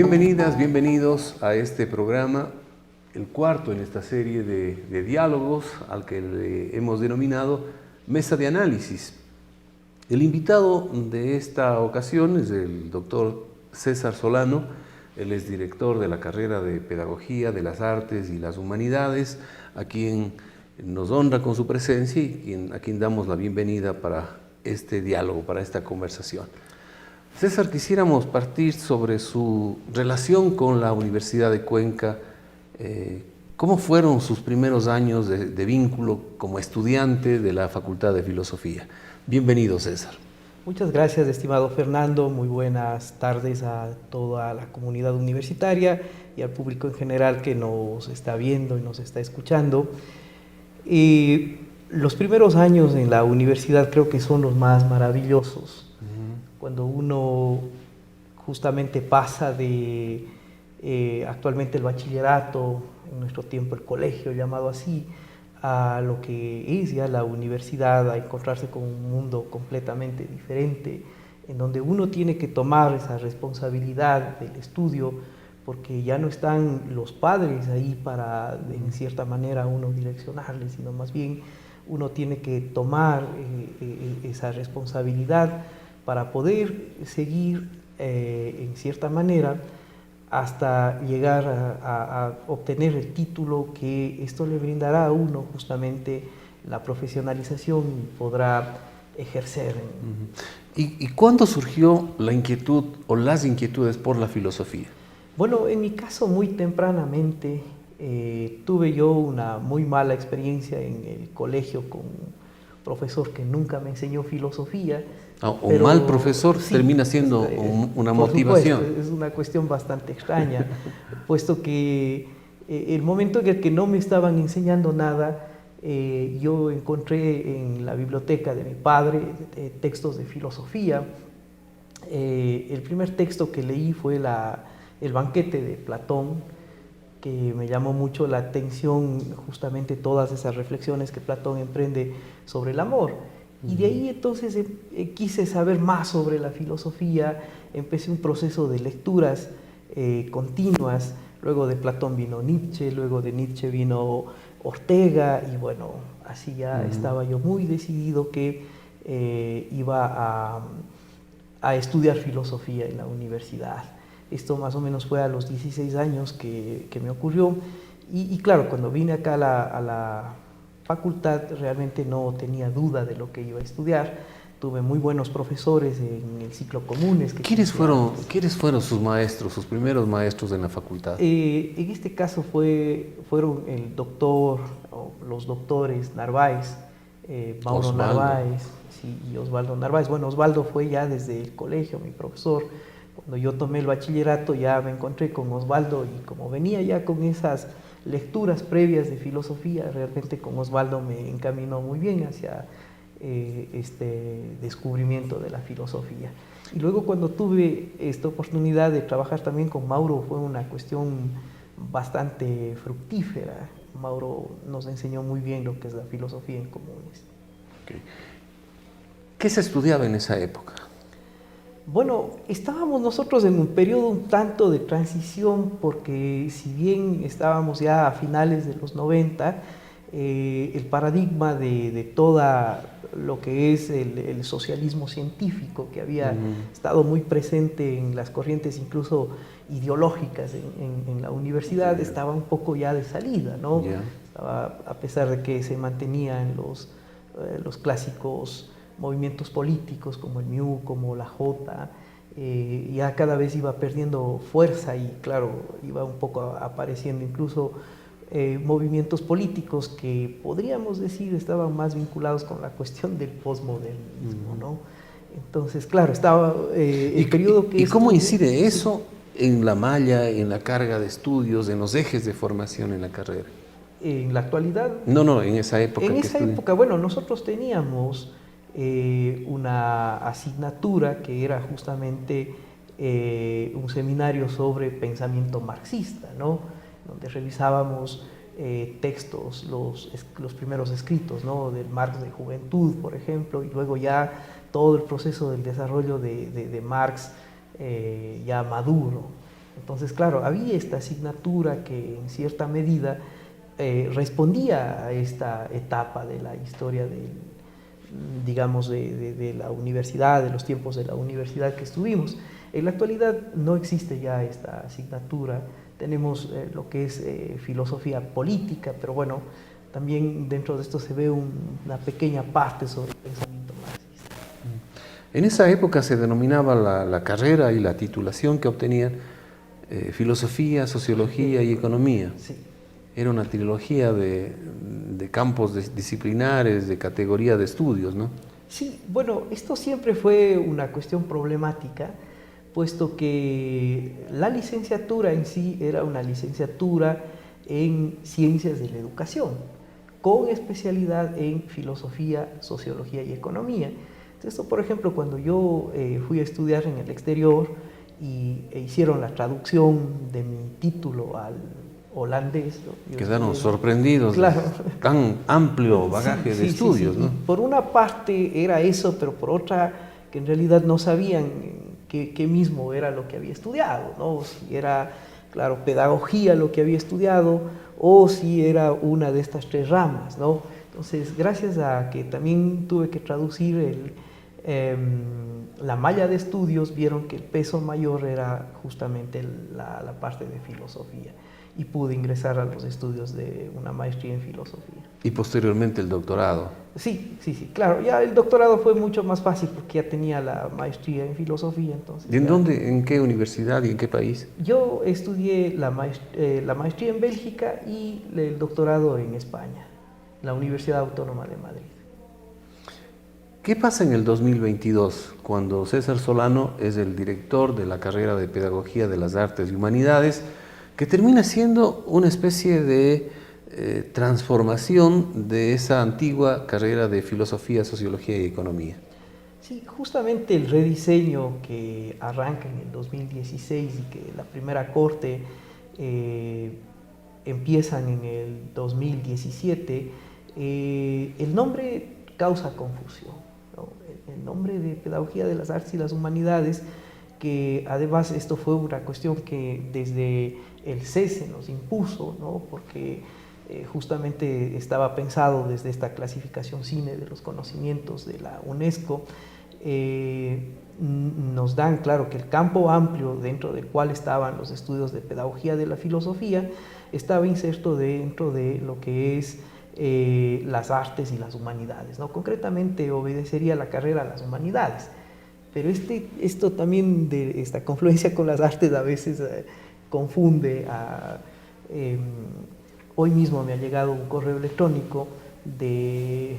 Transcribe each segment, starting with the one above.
Bienvenidas, bienvenidos a este programa, el cuarto en esta serie de diálogos al que le hemos denominado Mesa de Análisis. El invitado de esta ocasión es el doctor César Solano. Él es director de la carrera de Pedagogía de las Artes y las Humanidades, a quien nos honra con su presencia y a quien damos la bienvenida para este diálogo, para esta conversación. César, quisiéramos partir sobre su relación con la Universidad de Cuenca. ¿Cómo fueron sus primeros años de vínculo como estudiante de la Facultad de Filosofía? Bienvenido, César. Muchas gracias, estimado Fernando. Muy buenas tardes a toda la comunidad universitaria y al público en general que nos está viendo y nos está escuchando. Los primeros años en la universidad creo que son los más maravillosos. Cuando uno justamente pasa de actualmente el bachillerato, en nuestro tiempo el colegio llamado así, a lo que es ya la universidad, a encontrarse con un mundo completamente diferente, en donde uno tiene que tomar esa responsabilidad del estudio, porque ya no están los padres ahí para, en cierta manera, uno direccionarles, sino más bien uno tiene que tomar esa responsabilidad para poder seguir, en cierta manera, hasta llegar a obtener el título que esto le brindará a uno justamente la profesionalización y podrá ejercer. ¿Y cuándo surgió la inquietud o las inquietudes por la filosofía? Bueno, en mi caso muy tempranamente tuve yo una muy mala experiencia en el colegio con un profesor que nunca me enseñó filosofía. Un mal profesor sí, termina siendo una motivación. Supuesto, es una cuestión bastante extraña, puesto que el momento en el que no me estaban enseñando nada, yo encontré en la biblioteca de mi padre textos de filosofía. El primer texto que leí fue el banquete de Platón, que me llamó mucho la atención justamente todas esas reflexiones que Platón emprende sobre el amor. Y de ahí entonces quise saber más sobre la filosofía, empecé un proceso de lecturas continuas. Luego de Platón vino Nietzsche, luego de Nietzsche vino Ortega, y bueno, así ya estaba yo muy decidido que iba a estudiar filosofía en la universidad. Esto más o menos fue a los 16 años que me ocurrió, y claro, cuando vine acá a la facultad realmente no tenía duda de lo que iba a estudiar. Tuve muy buenos profesores en el ciclo comunes. ¿Quiénes fueron sus maestros, sus primeros maestros en la facultad? En este caso fueron los doctores Narváez, Mauro Osvaldo. Narváez, sí, y Osvaldo Narváez. Bueno, Osvaldo fue ya desde el colegio mi profesor. Cuando yo tomé el bachillerato ya me encontré con Osvaldo, y como venía ya con esas lecturas previas de filosofía, realmente con Osvaldo me encaminó muy bien hacia este descubrimiento de la filosofía. Y luego cuando tuve esta oportunidad de trabajar también con Mauro, fue una cuestión bastante fructífera. Mauro nos enseñó muy bien lo que es la filosofía en comunes. Okay. ¿Qué se estudiaba en esa época? Bueno, estábamos nosotros en un periodo un tanto de transición, porque si bien estábamos ya a finales de los 90, el paradigma de toda lo que es el socialismo científico, que había estado muy presente en las corrientes incluso ideológicas en la universidad, estaba un poco ya de salida, ¿no? Estaba, a pesar de que se mantenían los clásicos movimientos políticos como el MIU, como la J, ya cada vez iba perdiendo fuerza, y claro, iba un poco apareciendo incluso movimientos políticos que podríamos decir estaban más vinculados con la cuestión del posmodernismo, ¿no? Entonces, claro, estaba el periodo que... ¿Y cómo incide eso en la malla, en la carga de estudios, en los ejes de formación en la carrera? En la actualidad... No, en esa época. En esa época, bueno, nosotros teníamos una asignatura que era justamente un seminario sobre pensamiento marxista, ¿no? Donde revisábamos textos, los primeros escritos, ¿no? Del Marx de Juventud, por ejemplo, y luego ya todo el proceso del desarrollo de Marx ya maduro. Entonces, claro, había esta asignatura que en cierta medida respondía a esta etapa de la historia digamos, de la universidad, de los tiempos de la universidad que estuvimos. En la actualidad no existe ya esta asignatura, tenemos lo que es filosofía política, pero bueno, también dentro de esto se ve una pequeña parte sobre el pensamiento marxista. En esa época se denominaba la carrera y la titulación que obtenían filosofía, sociología y economía. Sí. Era una trilogía de campos disciplinares, de categoría de estudios, ¿no? Sí, bueno, esto siempre fue una cuestión problemática, puesto que la licenciatura en sí era una licenciatura en ciencias de la educación, con especialidad en filosofía, sociología y economía. Esto, por ejemplo, cuando yo fui a estudiar en el exterior e hicieron la traducción de mi título al holandés, ¿no? Quedaron sorprendidos, claro, de tan amplio bagaje de estudios, ¿no? Por una parte era eso, pero por otra que en realidad no sabían qué mismo era lo que había estudiado, ¿no? Si era, claro, pedagogía lo que había estudiado o si era una de estas tres ramas, ¿no? Entonces, gracias a que también tuve que traducir la malla de estudios, vieron que el peso mayor era justamente la parte de filosofía y pude ingresar a los estudios de una maestría en filosofía. Y posteriormente el doctorado. Sí, claro, ya el doctorado fue mucho más fácil porque ya tenía la maestría en filosofía, entonces. ¿Y en dónde, en qué universidad y en qué país? Yo estudié la maestría en Bélgica y el doctorado en España, la Universidad Autónoma de Madrid. ¿Qué pasa en el 2022 cuando César Solano es el director de la carrera de Pedagogía de las Artes y Humanidades, que termina siendo una especie de transformación de esa antigua carrera de Filosofía, Sociología y Economía? Sí, justamente el rediseño que arranca en el 2016 y que la primera corte empiezan en el 2017, el nombre causa confusión, ¿no? El nombre de Pedagogía de las Artes y las Humanidades, que además esto fue una cuestión que desde el CESE nos impuso, ¿no? Porque justamente estaba pensado desde esta clasificación CINE de los conocimientos de la UNESCO, nos dan claro que el campo amplio dentro del cual estaban los estudios de pedagogía de la filosofía estaba inserto dentro de lo que es las artes y las humanidades, ¿no? Concretamente obedecería la carrera a las humanidades, pero esto también de esta confluencia con las artes a veces confunde hoy mismo me ha llegado un correo electrónico de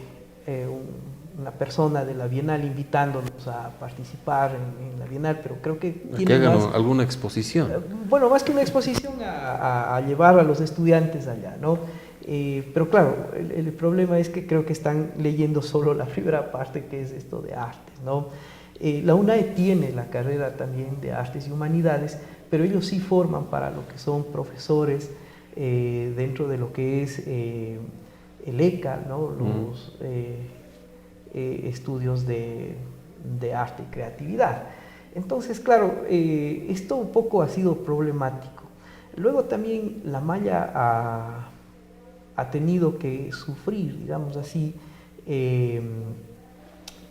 una persona de la Bienal invitándonos a participar en la Bienal, pero creo que tiene hagan alguna exposición. Bueno, más que una exposición a llevar a los estudiantes allá, ¿no? Pero claro, el problema es que creo que están leyendo solo la primera parte, que es esto de artes, ¿no? La UNAE tiene la carrera también de Artes y Humanidades, pero ellos sí forman para lo que son profesores dentro de lo que es el ECA, ¿no? Los estudios de arte y creatividad. Entonces, claro, esto un poco ha sido problemático. Luego también la malla ha tenido que sufrir, digamos así,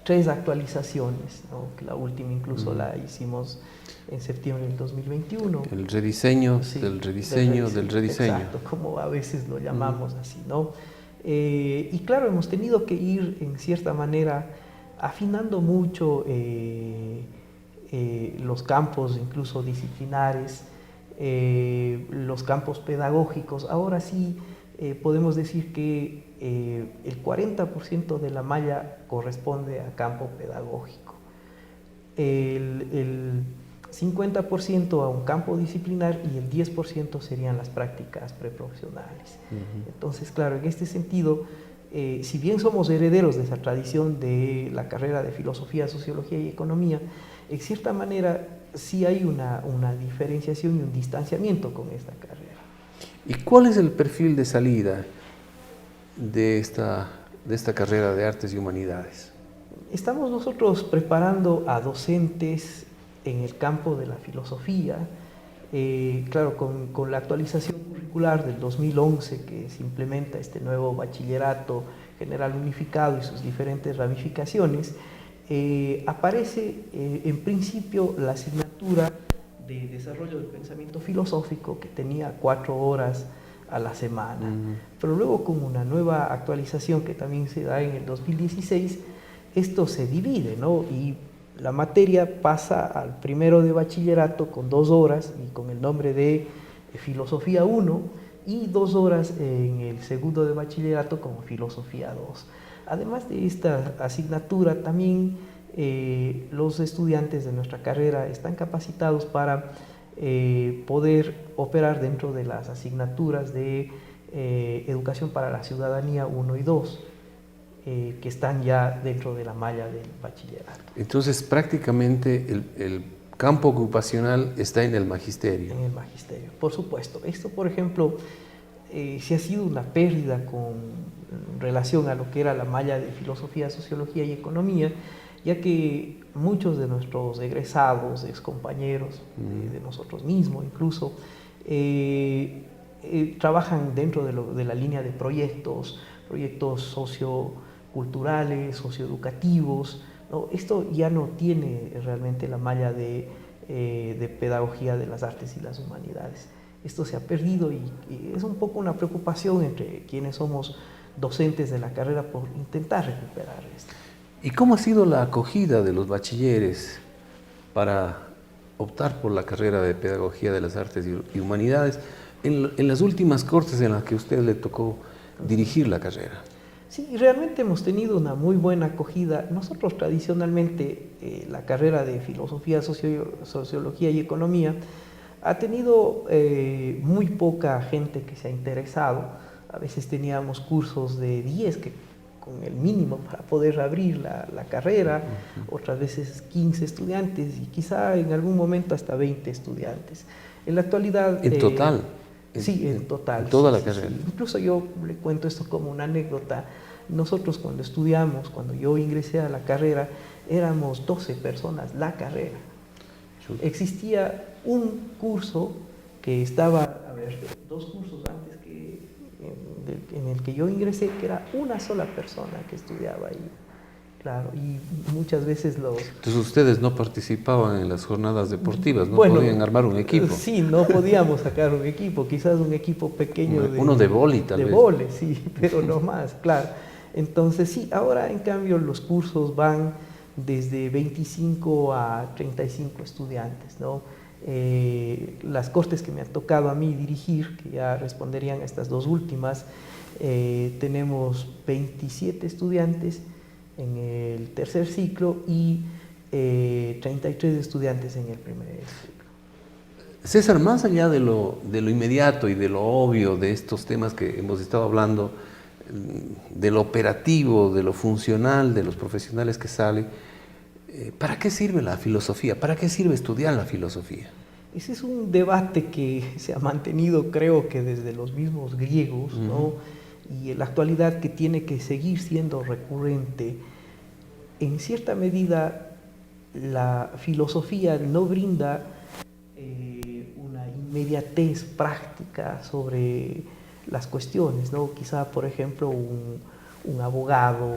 3 actualizaciones, ¿no? Que la última incluso la hicimos en septiembre del 2021. El rediseño, sí, del rediseño. Exacto, como a veces lo llamamos así, ¿no? Y claro, hemos tenido que ir en cierta manera afinando mucho los campos incluso disciplinares, los campos pedagógicos. Ahora sí podemos decir que el 40% de la malla corresponde a campo pedagógico, el 50% a un campo disciplinar y el 10% serían las prácticas preprofesionales. Entonces, claro, en este sentido, si bien somos herederos de esa tradición de la carrera de Filosofía, Sociología y Economía, en cierta manera sí hay una diferenciación y un distanciamiento con esta carrera. ¿Y cuál es el perfil de salida de esta carrera de Artes y Humanidades? Estamos nosotros preparando a docentes en el campo de la filosofía, Claro, con la actualización curricular del 2011, que se implementa este nuevo bachillerato general unificado y sus diferentes ramificaciones, aparece en principio la asignatura de desarrollo del pensamiento filosófico, que tenía 4 horas a la semana. Pero luego, con una nueva actualización que también se da en el 2016, esto se divide, ¿no? Y la materia pasa al primero de bachillerato con 2 horas y con el nombre de Filosofía 1, y 2 horas en el segundo de bachillerato como Filosofía 2. Además de esta asignatura, también los estudiantes de nuestra carrera están capacitados para poder operar dentro de las asignaturas de Educación para la Ciudadanía 1 y 2, que están ya dentro de la malla del bachillerato. Entonces, prácticamente el campo ocupacional está en el magisterio. En el magisterio, por supuesto. Esto, por ejemplo, sí ha sido una pérdida con relación a lo que era la malla de Filosofía, Sociología y Economía, ya que muchos de nuestros egresados, excompañeros de nosotros mismos incluso, trabajan dentro de la línea de proyectos socioculturales, socioeducativos, ¿no? Esto ya no tiene realmente la malla de pedagogía de las artes y las humanidades. Esto se ha perdido y es un poco una preocupación entre quienes somos docentes de la carrera por intentar recuperar esto. ¿Y cómo ha sido la acogida de los bachilleres para optar por la carrera de Pedagogía de las Artes y Humanidades en las últimas cortes en las que a usted le tocó dirigir la carrera? Sí, realmente hemos tenido una muy buena acogida. Nosotros tradicionalmente la carrera de Filosofía, Sociología y Economía ha tenido muy poca gente que se ha interesado. A veces teníamos cursos de 10 que con el mínimo para poder abrir la carrera, otras veces 15 estudiantes y quizá en algún momento hasta 20 estudiantes. En la actualidad... ¿En total? Sí, en total. En toda sí, la carrera. Sí. Incluso yo le cuento esto como una anécdota. Nosotros cuando estudiamos, cuando yo ingresé a la carrera, éramos 12 personas, la carrera. Existía un curso que estaba, a ver, 2 cursos antes en el que yo ingresé, que era una sola persona que estudiaba ahí. Claro, y muchas veces Entonces ustedes no participaban en las jornadas deportivas, no bueno, podían armar un equipo. Sí, no podíamos sacar un equipo, quizás un equipo pequeño. Uno de vóley tal vez. De vóley, sí, pero no más, claro. Entonces sí, ahora en cambio los cursos van desde 25 a 35 estudiantes, ¿no? Las cortes que me han tocado a mí dirigir, que ya responderían a estas 2 últimas, tenemos 27 estudiantes en el tercer ciclo y 33 estudiantes en el primer ciclo. César, más allá de lo inmediato y de lo obvio de estos temas que hemos estado hablando, de lo operativo, de lo funcional, de los profesionales que salen, ¿para qué sirve la filosofía? ¿Para qué sirve estudiar la filosofía? Ese es un debate que se ha mantenido, creo que desde los mismos griegos, ¿no? Y en la actualidad que tiene que seguir siendo recurrente. En cierta medida, la filosofía no brinda una inmediatez práctica sobre las cuestiones, ¿no? Quizá, por ejemplo, un abogado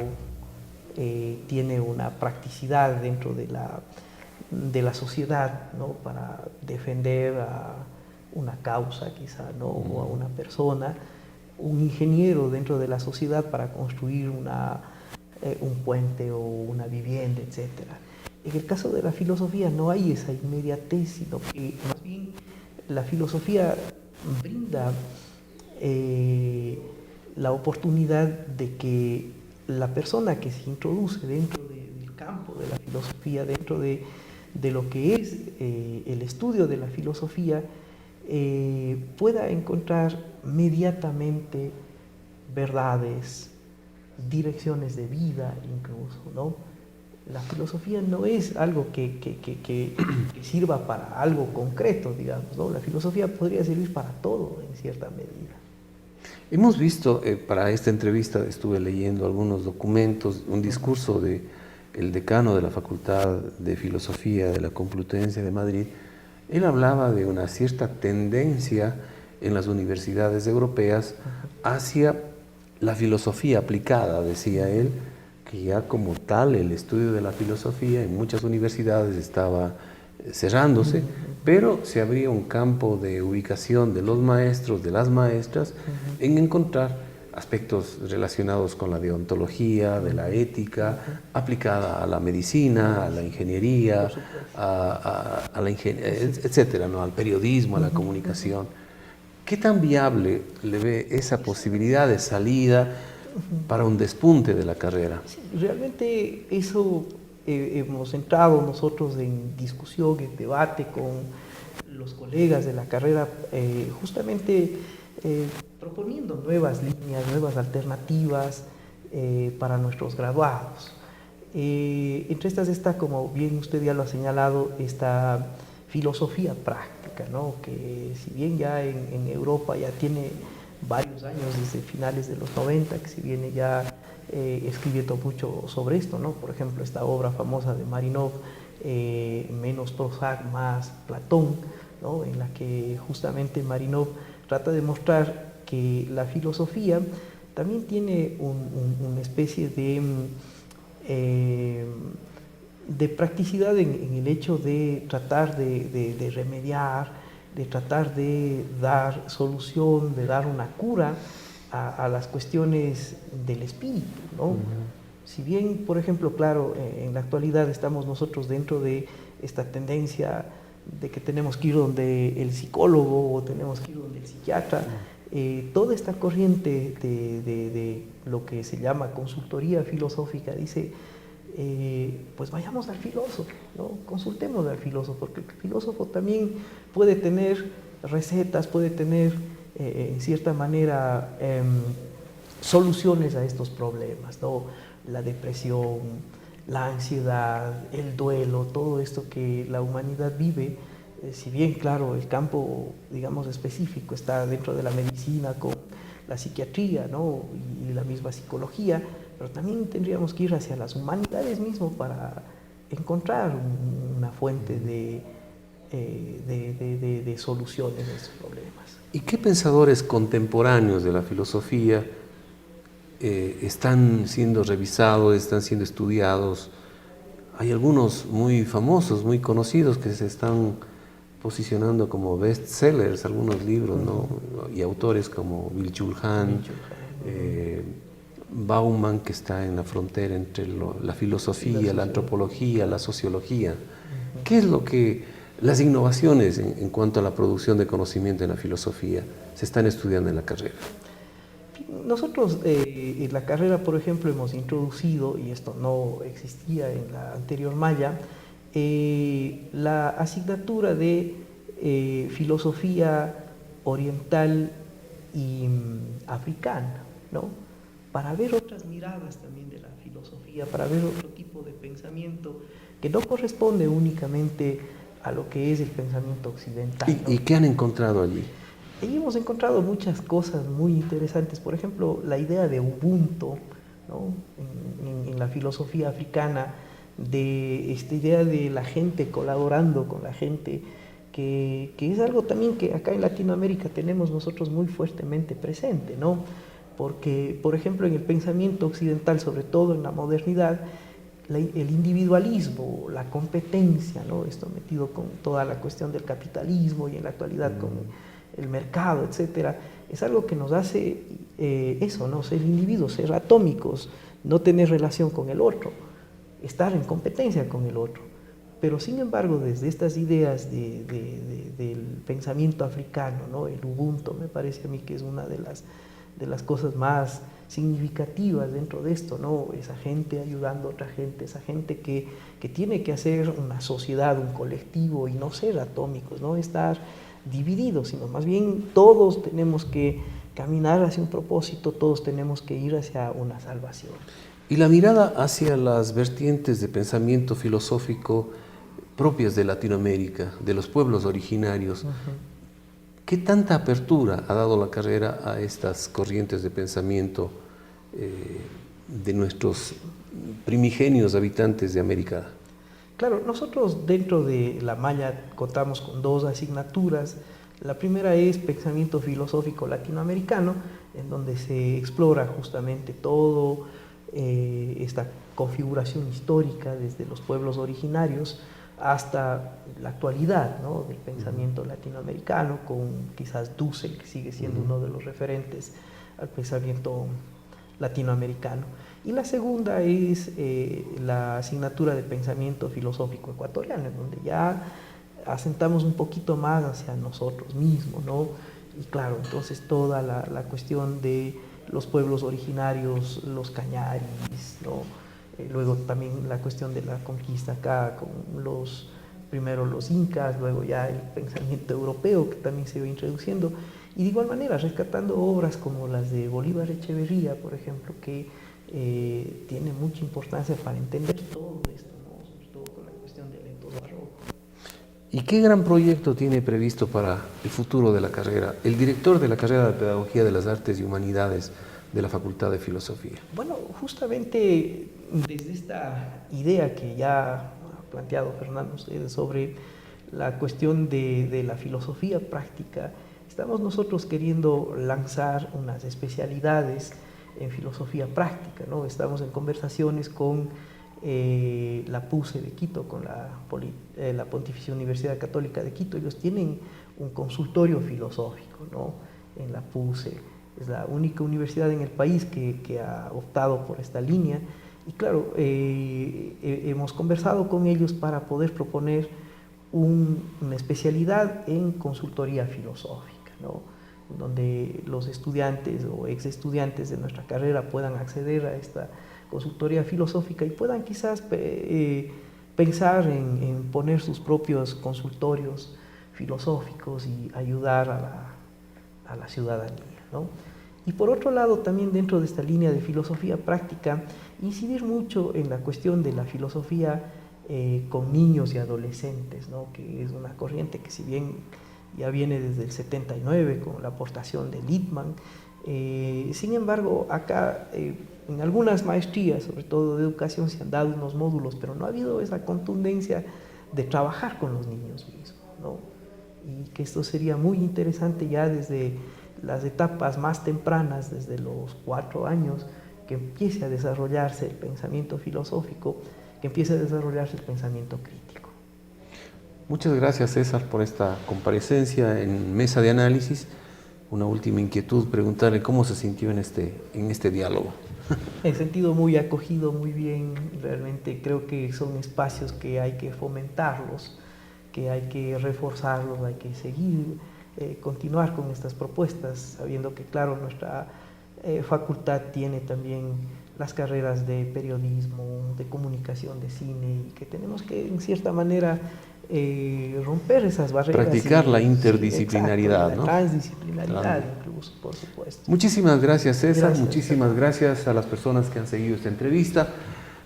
tiene una practicidad dentro de la sociedad, ¿no? Para defender a una causa, quizá, ¿no? O a una persona. Un ingeniero dentro de la sociedad para construir un puente o una vivienda, etc. En el caso de la filosofía no hay esa inmediatez, sino que más bien la filosofía brinda la oportunidad de que la persona que se introduce dentro del campo de la filosofía, dentro de lo que es el estudio de la filosofía, pueda encontrar inmediatamente verdades, direcciones de vida incluso, ¿no? La filosofía no es algo que sirva para algo concreto, digamos, ¿no? La filosofía podría servir para todo en cierta medida. Hemos visto, para esta entrevista estuve leyendo algunos documentos, un discurso del decano de la Facultad de Filosofía de la Complutense de Madrid, él hablaba de una cierta tendencia en las universidades europeas hacia la filosofía aplicada, decía él, que ya como tal el estudio de la filosofía en muchas universidades estaba cerrándose, pero se abría un campo de ubicación de los maestros, de las maestras, en encontrar aspectos relacionados con la deontología, de la ética, aplicada a la medicina, a la ingeniería, etcétera, ¿no? Al periodismo, a la comunicación. ¿Qué tan viable le ve esa posibilidad de salida para un despunte de la carrera? Sí, realmente eso hemos entrado nosotros en discusión, en debate con los colegas de la carrera, justamente proponiendo nuevas líneas, nuevas alternativas para nuestros graduados. Entre estas está, como bien usted ya lo ha señalado, esta filosofía práctica, ¿no? Que si bien ya en Europa ya tiene varios años, desde finales de los 90, que se viene ya escribiendo mucho sobre esto, ¿no? Por ejemplo, esta obra famosa de Marinov, Menos Prozac, más Platón, ¿no? En la que justamente Marinov trata de mostrar que la filosofía también tiene una especie de practicidad en el hecho de tratar de remediar, de tratar de dar solución, de dar una cura a las cuestiones del espíritu, ¿no? Si bien, por ejemplo, claro, en la actualidad estamos nosotros dentro de esta tendencia de que tenemos que ir donde el psicólogo o tenemos que ir donde el psiquiatra, toda esta corriente de lo que se llama consultoría filosófica dice, pues vayamos al filósofo, ¿no? Consultemos al filósofo, porque el filósofo también puede tener recetas, puede tener en cierta manera soluciones a estos problemas, ¿no? La depresión, la ansiedad, el duelo, todo esto que la humanidad vive, si bien, claro, el campo, digamos, específico está dentro de la medicina con la psiquiatría, ¿no? Y la misma psicología, pero también tendríamos que ir hacia las humanidades mismo para encontrar una fuente de soluciones a estos problemas. ¿Y qué pensadores contemporáneos de la filosofía están siendo revisados, están siendo estudiados? Hay algunos muy famosos, muy conocidos que se están posicionando como bestsellers, algunos libros, ¿no? Y autores como Byung-Chul Han, Bauman, que está en la frontera entre la filosofía, la antropología, la sociología. ¿Qué es lo que las innovaciones en cuanto a la producción de conocimiento en la filosofía se están estudiando en la carrera? Nosotros en la carrera, por ejemplo, hemos introducido, y esto no existía en la anterior malla, la asignatura de filosofía oriental y africana, ¿no? Para ver otras miradas también de la filosofía, para ver otro tipo de pensamiento que no corresponde únicamente a lo que es el pensamiento occidental, ¿no? ¿Y qué han encontrado allí? Ahí hemos encontrado muchas cosas muy interesantes, por ejemplo, la idea de Ubuntu, ¿no? En la filosofía africana, de esta idea de la gente colaborando con la gente, que es algo también que acá en Latinoamérica tenemos nosotros muy fuertemente presente, ¿no? Porque, por ejemplo, en el pensamiento occidental, sobre todo en la modernidad, el individualismo, la competencia, ¿no? Esto metido con toda la cuestión del capitalismo y en la actualidad con el mercado, etcétera, es algo que nos hace eso, ¿no? Ser individuos, ser atómicos, no tener relación con el otro, estar en competencia con el otro. Pero sin embargo, desde estas ideas del pensamiento africano, ¿no? El Ubuntu me parece a mí que es una de las cosas más significativas dentro de esto, ¿no? Esa gente ayudando a otra gente, esa gente que tiene que hacer una sociedad, un colectivo y no ser atómicos, no estar divididos, sino más bien todos tenemos que caminar hacia un propósito, todos tenemos que ir hacia una salvación. Y la mirada hacia las vertientes de pensamiento filosófico propias de Latinoamérica, de los pueblos originarios, ¿qué tanta apertura ha dado la carrera a estas corrientes de pensamiento de nuestros primigenios habitantes de América? Claro, nosotros dentro de la malla contamos con 2 asignaturas. La primera es Pensamiento Filosófico Latinoamericano, en donde se explora justamente todo esta configuración histórica desde los pueblos originarios hasta la actualidad, ¿no?, del pensamiento latinoamericano, con quizás Dussel, que sigue siendo uno de los referentes al pensamiento latinoamericano. Y la segunda es la asignatura de Pensamiento Filosófico Ecuatoriano, en donde ya asentamos un poquito más hacia nosotros mismos, ¿no? Y claro, entonces toda la cuestión de los pueblos originarios, los cañaris, ¿no? Luego también la cuestión de la conquista acá con primero los incas, luego ya el pensamiento europeo que también se va introduciendo, y de igual manera rescatando obras como las de Bolívar Echeverría, por ejemplo, que tiene mucha importancia para entender todo esto, ¿no?, sobre todo con la cuestión del entorno barroco. ¿Y qué gran proyecto tiene previsto para el futuro de la carrera el director de la carrera de Pedagogía de las Artes y Humanidades de la Facultad de Filosofía? Bueno, justamente desde esta idea que ya ha planteado Fernando ustedes sobre la cuestión de la filosofía práctica, estamos nosotros queriendo lanzar unas especialidades en filosofía práctica, ¿no? Estamos en conversaciones con la PUCE de Quito, con la Pontificia Universidad Católica de Quito. Ellos tienen un consultorio filosófico, ¿no?, en la PUCE. Es la única universidad en el país que ha optado por esta línea. Y claro, hemos conversado con ellos para poder proponer una especialidad en consultoría filosófica, ¿no?, donde los estudiantes o ex estudiantes de nuestra carrera puedan acceder a esta consultoría filosófica y puedan quizás pensar en poner sus propios consultorios filosóficos y ayudar a la ciudadanía, ¿no? Y por otro lado, también dentro de esta línea de filosofía práctica, incidir mucho en la cuestión de la filosofía con niños y adolescentes, ¿no?, que es una corriente que, si bien ya viene desde el 79 con la aportación de Lippmann, sin embargo acá en algunas maestrías, sobre todo de educación, se han dado unos módulos, pero no ha habido esa contundencia de trabajar con los niños mismos, ¿no? Y que esto sería muy interesante ya desde las etapas más tempranas, desde los 4 años, que empiece a desarrollarse el pensamiento filosófico, que empiece a desarrollarse el pensamiento crítico. Muchas gracias, César, por esta comparecencia en Mesa de Análisis. Una última inquietud, preguntarle cómo se sintió en este diálogo. Me he sentido muy acogido, muy bien. Realmente creo que son espacios que hay que fomentarlos, que hay que reforzarlos, hay que seguir, continuar con estas propuestas, sabiendo que, claro, nuestra facultad tiene también las carreras de periodismo, de comunicación, de cine, y que tenemos que, en cierta manera, romper esas barreras. Practicar la interdisciplinaridad, exacto, ¿no? La transdisciplinaridad, incluso, por supuesto. Muchísimas gracias, César. Gracias, Muchísimas gracias a las personas que han seguido esta entrevista.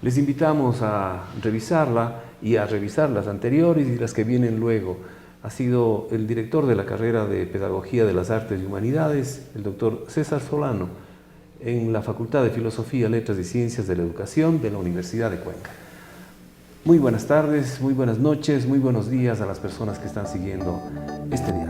Les invitamos a revisarla y a revisar las anteriores y las que vienen luego. Ha sido el director de la carrera de Pedagogía de las Artes y Humanidades, el doctor César Solano, en la Facultad de Filosofía, Letras y Ciencias de la Educación de la Universidad de Cuenca. Muy buenas tardes, muy buenas noches, muy buenos días a las personas que están siguiendo este día.